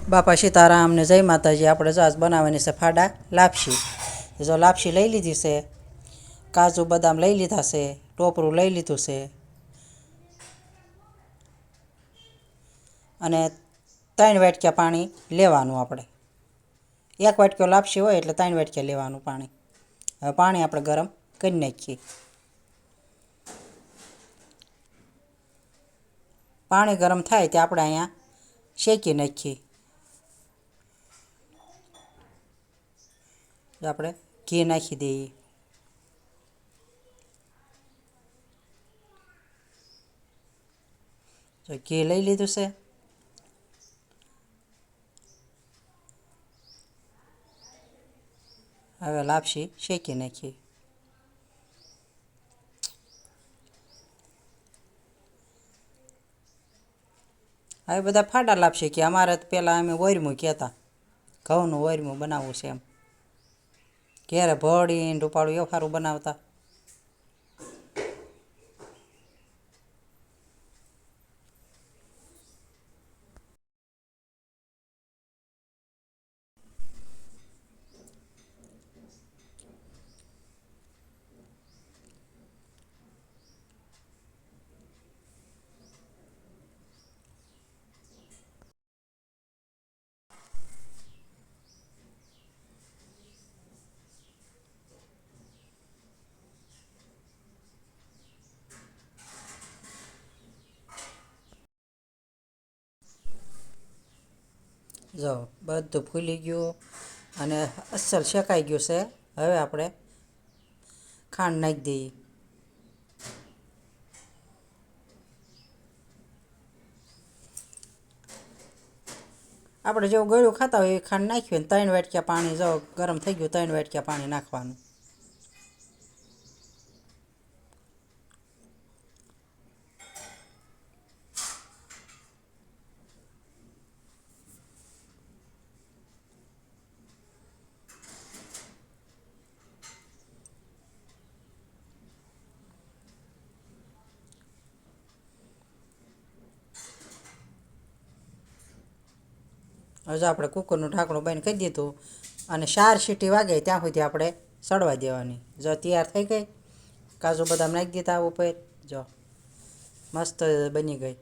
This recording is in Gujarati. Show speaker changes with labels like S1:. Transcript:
S1: બાપા સીતારામ ને જય માતાજી. આપણે જો આજ બનાવવાની છે ફાડા લાપસી. જો લાપસી લઈ લીધી છે, કાજુ બદામ લઈ લીધા છે, ટોપરું લઈ લીધું છે અને 3 વાટકા પાણી લેવાનું. આપણે 1 વાટકો લાપસી હોય એટલે 3 વાટકા લેવાનું પાણી. હવે પાણી આપણે ગરમ કરી નાખીએ. પાણી ગરમ થાય તે આપણે અહીંયા શેકી નાખીએ. આપણે ઘી નાખી દઈએ. તો ઘી લઈ લીધું છે. હવે લાપસી શેકી નાખીએ. હવે બધા ફાડા લાપસી કે અમારે પહેલાં અમે ઓરમું કહેતા, ઘઉંનું ઓરમું બનાવવું છે એમ. ઘેરે ભળીને રૂપાળું એવું સારું બનાવતા. જો બધું ફૂલી ગયું અને અસલ શેકાઈ ગયું છે. હવે આપણે ખાંડ નાખી દઈએ. આપણે જેવું ગળ્યું ખાતા હોય એ ખાંડ નાખ્યું ને 3 વાટકા પાણી, જો ગરમ થઈ ગયું 3 વાટકા પાણી નાખવાનું. હવે આપણે કુકરનું ઢાંકણું બંધ કરી દીધું અને 4 સીટી વાગે ત્યાં સુધી આપણે સડવા દેવાની. જો તૈયાર થઈ ગઈ, કાજુ બદામ નાખી દીધા ઉપર, જો મસ્ત બની ગઈ.